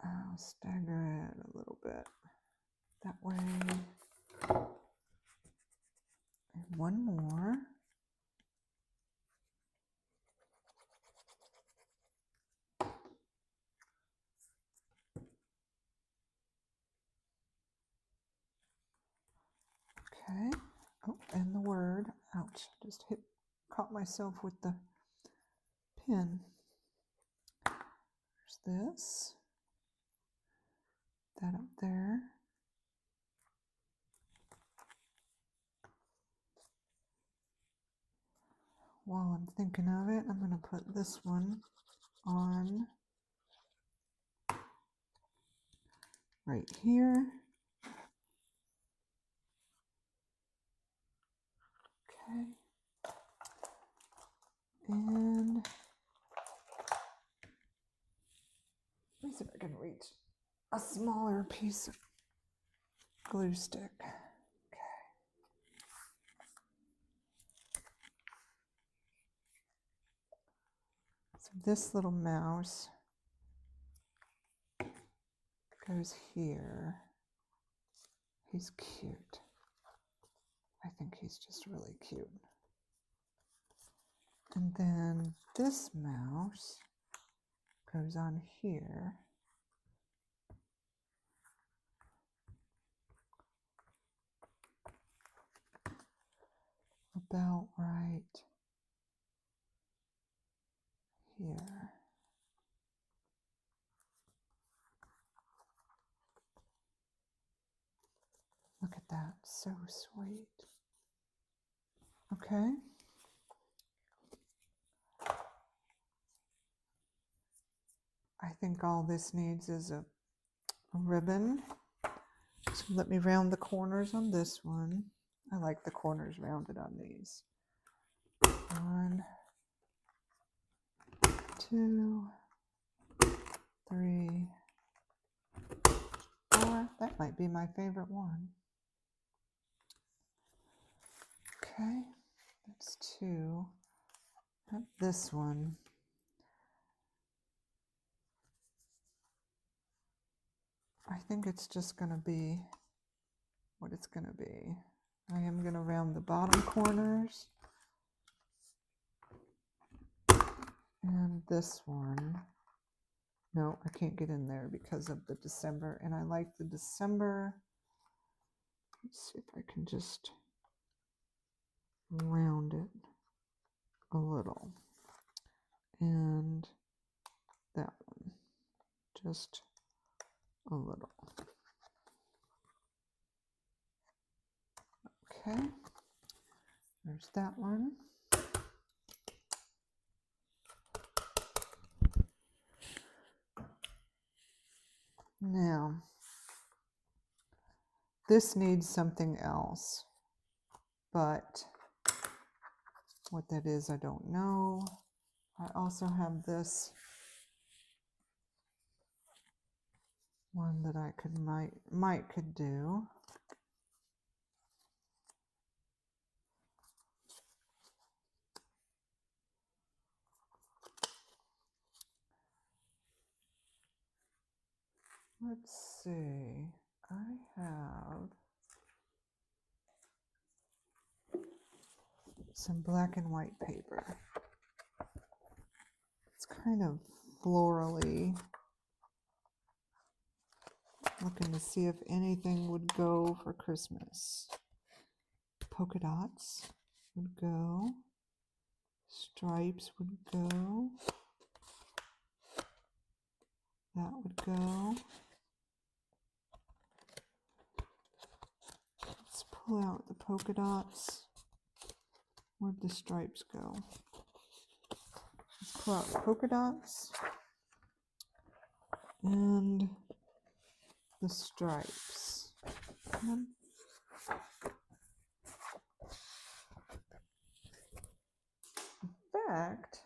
I'll stagger it a little bit that way. And one more. Okay. Oh, and the word. Ouch. Just caught myself with the pin. There's this. That up there. While I'm thinking of it, I'm going to put this one on right here. Okay. And let me see if I can reach a smaller piece of glue stick. Okay. this little mouse goes here. He's cute. I think he's just really cute. And then this mouse goes on here. About right here. Look at that, so sweet. Okay. I think all this needs is a ribbon. So let me round the corners on this one. I like the corners rounded on these. 1, 2, 3, 4. That might be my favorite one. Okay, that's 2. This one. I think it's just going to be what it's going to be. I am going to round the bottom corners. And this one. No, I can't get in there because of the December. And I like the December. Let's see if I can just round it a little. And that one. Just a little. Okay. There's that one. Now, this needs something else, but what that is, I don't know. I also have this one that I could do. Let's see. I have some black and white paper. It's kind of florally. Looking to see if anything would go for Christmas. Polka dots would go. Stripes would go. That would go. Let's pull out the polka dots. Where'd the stripes go? Let's pull out the polka dots and the stripes. In fact,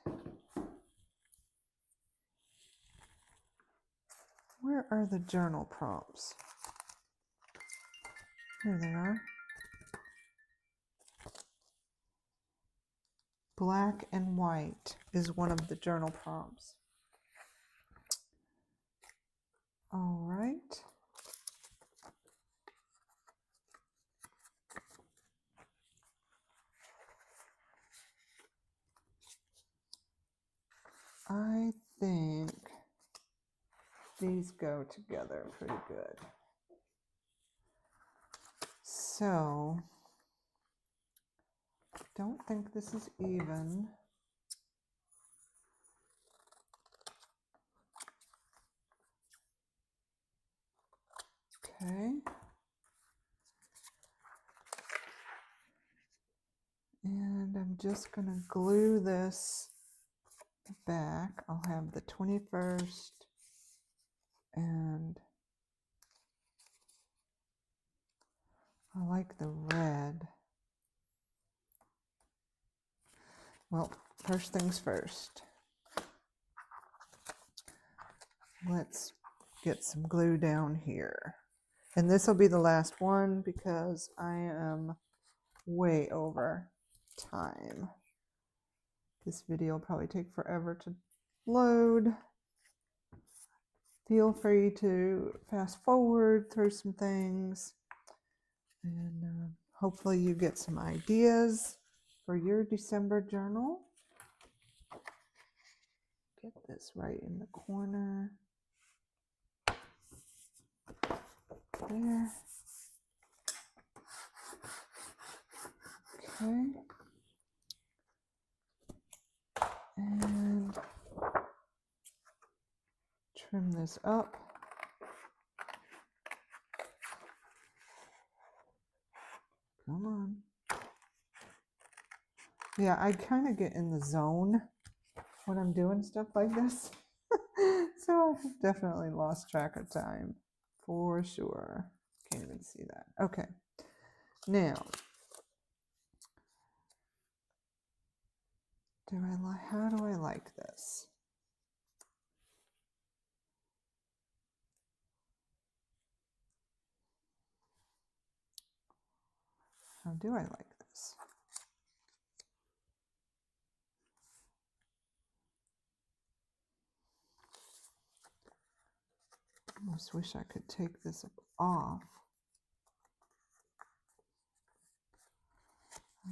where are the journal prompts? Here they are. Black and white is one of the journal prompts. All right. I think these go together pretty good. So, don't think this is even. Okay. And I'm just going to glue this back. I'll have the 21st and I like the red. Well, first things first. Let's get some glue down here. And this will be the last one because I am way over time. This video will probably take forever to load. Feel free to fast forward through some things, and hopefully you get some ideas for your December journal. Get this right in the corner. There. Okay. And trim this up. Come on. Yeah, I kind of get in the zone when I'm doing stuff like this. So I've definitely lost track of time for sure. Can't even see that. Okay. Now, how do I like this? How do I like this? I almost wish I could take this off.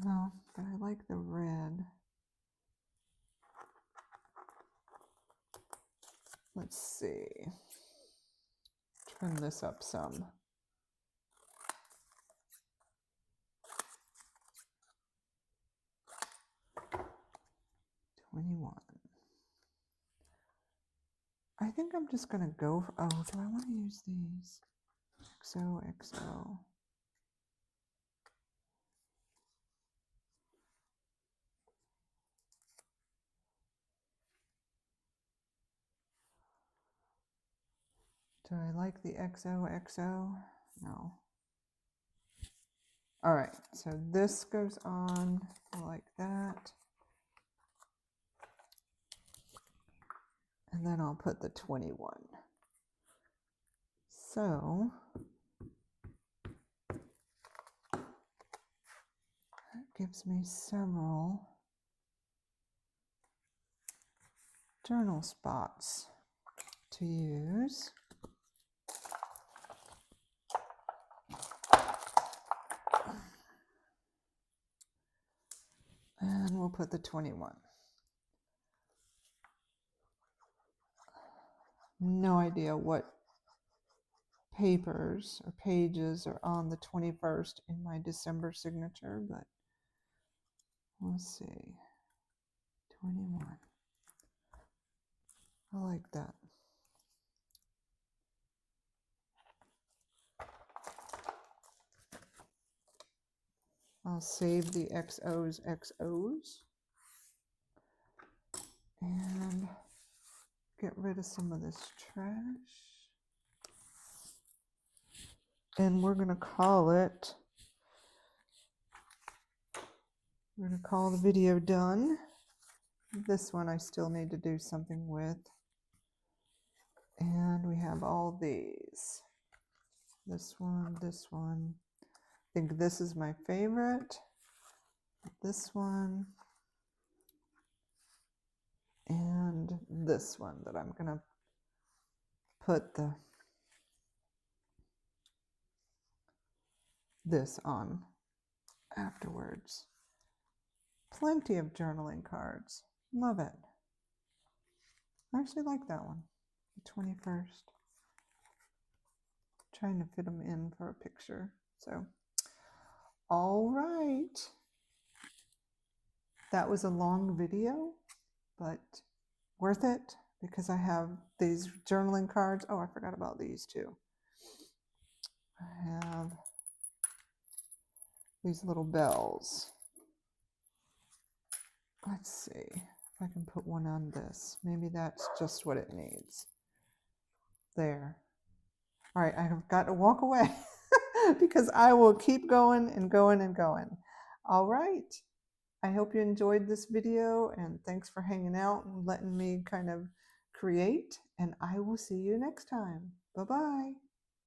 No, but I like the red. Let's see. Trim this up some. I think I'm just going to go for, oh, do I want to use these? XOXO. Do I like the XOXO? No. All right, so this goes on like that. And then I'll put the 21. So that gives me several journal spots to use. And we'll put the 21. No idea what papers or pages are on the 21st in my December signature, but let's see. 21. I like that. I'll save the XOs and get rid of some of this trash. And we're going to call it, we're going to call the video done. This one I still need to do something with. And we have all these. This one, this one. I think this is my favorite. This one. And this one that I'm going to put this on afterwards. Plenty of journaling cards. Love it. I actually like that one. The 21st. Trying to fit them in for a picture. So, all right. That was a long video, but worth it because I have these journaling cards. Oh, I forgot about these too. I have these little bells. Let's see if I can put one on this. Maybe that's just what it needs. There. All right, I have got to walk away because I will keep going and going and going. All right. I hope you enjoyed this video, and thanks for hanging out and letting me kind of create, and I will see you next time. Bye-bye.